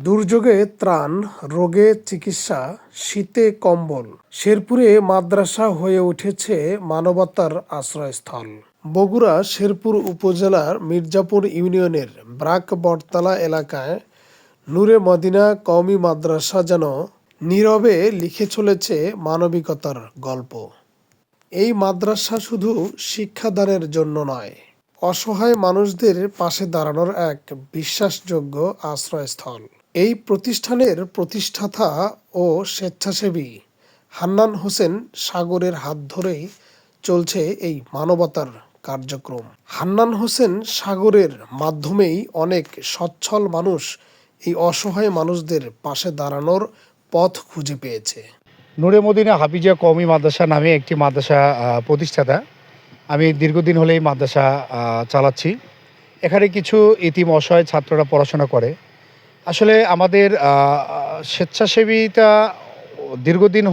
দুর্যোগে ত্রাণ, রোগে চিকিৎসা, শীতে কম্বল। শেরপুরে মাদ্রাসা হয়ে উঠেছে মানবতার আশ্রয়স্থল। বগুড়া শেরপুর উপজেলার মির্জাপুর ইউনিয়নের ব্রাক বটতলা এলাকায় নূরে মদিনা কওমি মাদ্রাসা যেন নীরবে লিখে চলেছে মানবিকতার গল্প। এই মাদ্রাসা শুধু শিক্ষাদানের জন্য নয়, অসহায় মানুষদের পাশে দাঁড়ানোর এক বিশ্বাসযোগ্য আশ্রয়স্থল। এই প্রতিষ্ঠানের প্রতিষ্ঠাতা ও স্বেচ্ছাসেবী হান্নান হোসেন সাগরের হাত ধরেই চলছে এই মানবতার কার্যক্রম। হান্নান হোসেন সাগরের মাধ্যমেই অনেক সচ্ছল মানুষ এই অসহায় মানুষদের পাশে দাঁড়ানোর পথ খুঁজে পেয়েছে। নূরে মদিনা হাফিজিয়া কওমি মাদ্রাসা নামে একটি মাদ্রাসা প্রতিষ্ঠাতা। আমি দীর্ঘদিন হলে এই মাদ্রাসা চালাচ্ছি। এখানে কিছু এতিম অসহায় ছাত্ররা পড়াশোনা করে। আসলে আমাদের স্বেচ্ছাসেবিতা দীর্ঘদিন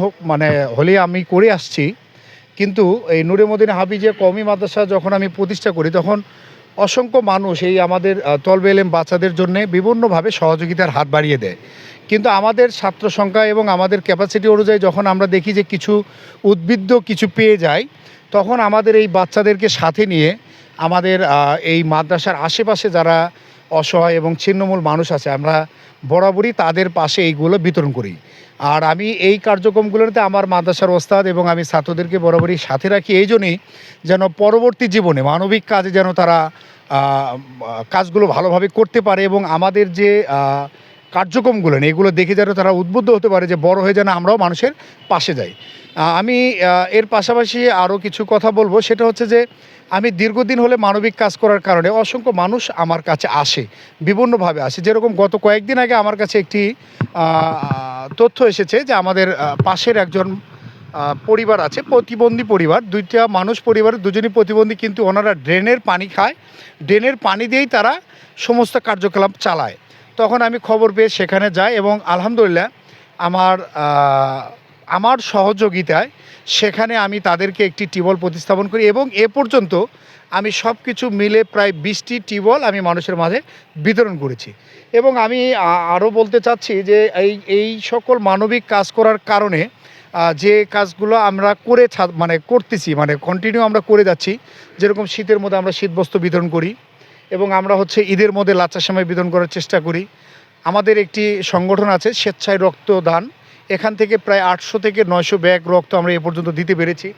হলে আমি করে আসছি, কিন্তু এই নূরে মদিনা হাফিজিয়া কওমি মাদ্রাসা যখন আমি প্রতিষ্ঠা করি তখন অসংখ্য মানুষ এই আমাদের তলবে এলেম বাচ্চাদের জন্য বিভিন্নভাবে সহযোগিতার হাত বাড়িয়ে দেয়। কিন্তু আমাদের ছাত্র সংখ্যা এবং আমাদের ক্যাপাসিটি অনুযায়ী যখন আমরা দেখি যে কিছু উদ্বৃত্ত কিছু পেয়ে যায়, তখন আমাদের এই বাচ্চাদেরকে সাথে নিয়ে আমাদের এই মাদ্রাসার আশেপাশে যারা অসহায় এবং ছিন্নমূল মানুষ আছে, আমরা বরাবরই তাদের পাশে এইগুলো বিতরণ করি। আর আমি এই কার্যক্রমগুলোতে আমার মাদ্রাসার ওস্তাদ এবং আমি ছাত্রদেরকে বরাবরই সাথে রাখি এই জন্যই যেন পরবর্তী জীবনে মানবিক কাজে যেন তারা কাজগুলো ভালোভাবে করতে পারে এবং আমাদের যে কার্যক্রমগুলো এগুলো দেখে যেন তারা উদ্বুদ্ধ হতে পারে যে বড় হয়ে যেন আমরাও মানুষের পাশে যাই। আমি এর পাশাপাশি আরও কিছু কথা বলবো, সেটা হচ্ছে যে আমি দীর্ঘদিন হলে মানবিক কাজ করার কারণে অসংখ্য মানুষ আমার কাছে আসে, বিভিন্নভাবে আসে। যেরকম গত কয়েকদিন আগে আমার কাছে একটি তথ্য এসেছে যে আমাদের পাশের একজন পরিবার আছে, প্রতিবন্ধী পরিবার, দুইটা মানুষ পরিবারের দুজনই প্রতিবন্ধী, কিন্তু ওনারা ড্রেনের পানি খায়, ড্রেনের পানি দিয়েই তারা সমস্ত কার্যকলাপ চালায়। তখন আমি খবর পেয়ে সেখানে যাই এবং আলহামদুলিল্লাহ আমার সহযোগিতায় সেখানে আমি তাদেরকে একটি টিউবওয়েল প্রতিস্থাপন করি এবং এ পর্যন্ত আমি সব কিছু মিলে প্রায় 20টি টিউবওয়েল আমি মানুষের মাঝে বিতরণ করেছি। এবং আমি আরও বলতে চাচ্ছি যে এই সকল মানবিক কাজ করার কারণে যে কাজগুলো আমরা করতেছি, কন্টিনিউ আমরা করে যাচ্ছি। যেরকম শীতের মধ্যে আমরা শীতবস্ত্র বিতরণ করি এবং আমরা ঈদের মধ্যে লাচ্ছা সেমাই বিতরণ করার চেষ্টা করি। আমাদের একটি সংগঠন আছে স্বেচ্ছায় রক্তদান, এখান থেকে প্রায় 800 থেকে 900 ব্যাগ রক্ত আমরা এ পর্যন্ত দিতে পেরেছি।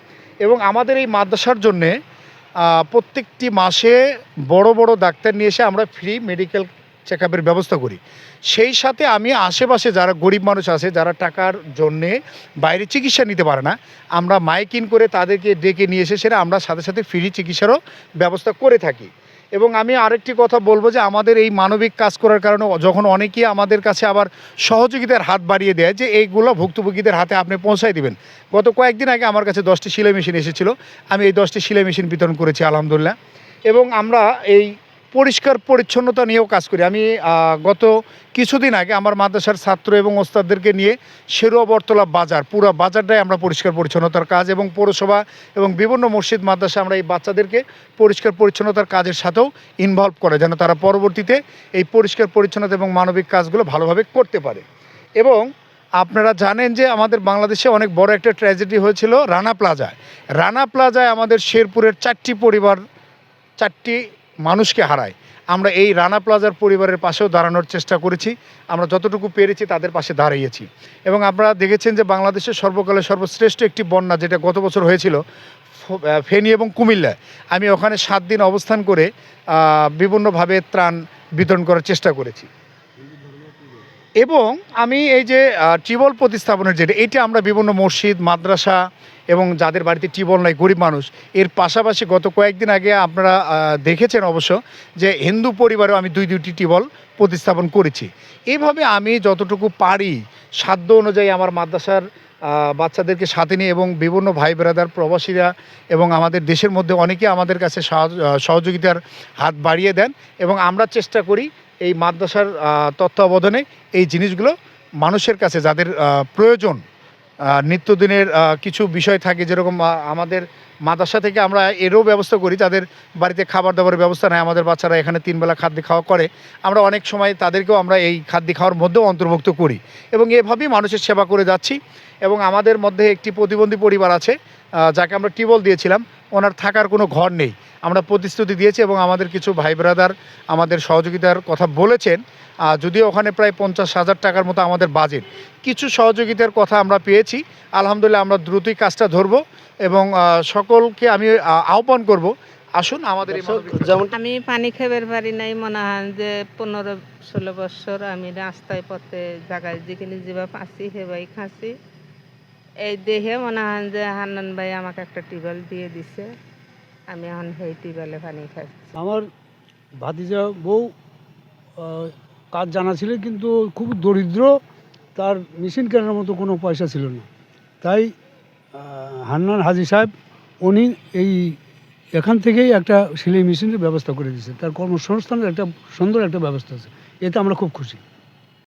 এবং আমাদের এই মাদ্রাসার জন্যে প্রত্যেকটি মাসে বড় বড় ডাক্তার নিয়ে এসে আমরা ফ্রি মেডিকেল চেক আপের ব্যবস্থা করি। সেই সাথে আমি আশেপাশে যারা গরিব মানুষ আছে, যারা টাকার জন্যে বাইরে চিকিৎসা নিতে পারে না, আমরা মাইকিন করে তাদেরকে ডেকে নিয়ে এসে সেটা আমরা সাথে সাথে ফ্রি চিকিৎসারও ব্যবস্থা করে থাকি। এবং আমি আরেকটি কথা বলবো যে আমাদের এই মানবিক কাজ করার কারণে যখন অনেকেই আমাদের কাছে আবার সহযোগিতার হাত বাড়িয়ে দেয় যে এইগুলো ভুক্তভোগীদের হাতে আপনি পৌঁছায় দিবেন। গত কয়েকদিন আগে আমার কাছে 10টি সেলাই মেশিন এসেছিলো, আমি এই 10টি সেলাই মেশিন বিতরণ করেছি আলহামদুলিল্লাহ। এবং আমরা এই পরিষ্কার পরিচ্ছন্নতা নিয়েও কাজ করি। আমি গত কিছুদিন আগে আমার মাদ্রাসার ছাত্র এবং ওস্তাদদেরকে নিয়ে শেরুয়া বটতলা বাজার, পুরো বাজারটাই আমরা পরিষ্কার পরিচ্ছন্নতার কাজ এবং পৌরসভা এবং বিভিন্ন মসজিদ মাদ্রাসা আমরা এই বাচ্চাদেরকে পরিষ্কার পরিচ্ছন্নতার কাজের সাথেও ইনভলভ করে, যেন তারা পরবর্তীতে এই পরিষ্কার পরিচ্ছন্নতা এবং মানবিক কাজগুলো ভালোভাবে করতে পারে। এবং আপনারা জানেন যে আমাদের বাংলাদেশে অনেক বড় একটা ট্র্যাজেডি হয়েছিল রানা প্লাজায় আমাদের শেরপুরের 4টি পরিবার 4টি মানুষকে হারায়। আমরা এই রানা প্লাজার পরিবারের পাশেও দাঁড়ানোর চেষ্টা করেছি, আমরা যতটুকু পেরেছি তাদের পাশে দাঁড়িয়েছি। এবং আপনারা দেখেছেন যে বাংলাদেশের সর্বকালের সর্বশ্রেষ্ঠ একটি বন্যা যেটা গত বছর হয়েছিল ফেনী এবং কুমিল্লায়, আমি ওখানে 7 দিন অবস্থান করে বিভিন্নভাবে ত্রাণ বিতরণ করার চেষ্টা করেছি। এবং আমি এই যে টিউবওয়েল প্রতিস্থাপনের এটা আমরা বিভিন্ন মসজিদ মাদ্রাসা এবং যাদের বাড়িতে টিউবওয়েল নাই, গরিব মানুষ, এর পাশাপাশি গত কয়েকদিন আগে আপনারা দেখেছেন অবশ্য যে হিন্দু পরিবারেও আমি 2টি টিউবওয়েল প্রতিস্থাপন করেছি। এইভাবে আমি যতটুকু পারি সাধ্য অনুযায়ী আমার মাদ্রাসার বাচ্চাদেরকে সাথে নিয়ে এবং বিভিন্ন ভাই ব্রাদার প্রবাসীরা এবং আমাদের দেশের মধ্যে অনেকে আমাদের কাছে সহযোগিতার হাত বাড়িয়ে দেন এবং আমরা চেষ্টা করি এই মাদ্রাসার তত্ত্বাবধানে এই জিনিসগুলো মানুষের কাছে যাদের প্রয়োজন নিত্যদিনের কিছু বিষয় থাকে, যেরকম আমাদের মাদ্রাসা থেকে আমরা এরও ব্যবস্থা করি, তাদের বাড়িতে খাবার দাবারের ব্যবস্থা নেই, আমাদের বাচ্চারা এখানে 3 বেলা খাদ্য খাওয়া করে, আমরা অনেক সময় তাদেরকেও আমরা এই খাদ্য খাওয়ার মধ্যেও অন্তর্ভুক্ত করি এবং এভাবেই মানুষের সেবা করে যাচ্ছি। এবং আমাদের মধ্যে একটি প্রতিবন্ধী পরিবার আছে, যাকে আমরা টিউবওয়েল দিয়েছিলাম, ওনার থাকার কোনো ঘর নেই, আমরা প্রতিশ্রুতি দিয়েছি এবং আমাদের কিছু ভাই ব্রাদার আমাদের সহযোগিতার কথা বলেছেন। যদিও ওখানে প্রায় 50,000 টাকার মতো আমাদের বাজেট, কিছু সহযোগিতার কথা আমরা পেয়েছি। আলহামদুলিল্লাহ আমরা দ্রুতই কাজটা ধরব এবং সকলকে আমি আহ্বান করব, আসুন আমাদের এই যেমন আমি পানি খেবার পারি নাই, মনে হয় যে 15-16 বছর আমি রাস্তায় পথে জায়গায় যেখানে যেবা পাচ্ছি সেবাই খাচ্ছি। এই দেহে মনে হয় যে হান্নান ভাই আমাকে একটা টিউবওয়েল দিয়ে দিছে, আমি এখন সেই টিউবওয়েলে পানি খাচ্ছি। আমার ভাতিজা বউ কাজ জানা ছিল, কিন্তু খুব দরিদ্র, তার মেশিন কেনার মতো কোনো পয়সা ছিল না। তাই হান্নান হাজি সাহেব উনি এখান থেকেই একটা সেলাই মেশিনের ব্যবস্থা করে দিয়েছে, তার কর্মসংস্থানের একটা সুন্দর একটা ব্যবস্থা আছে, এতে আমরা খুব খুশি।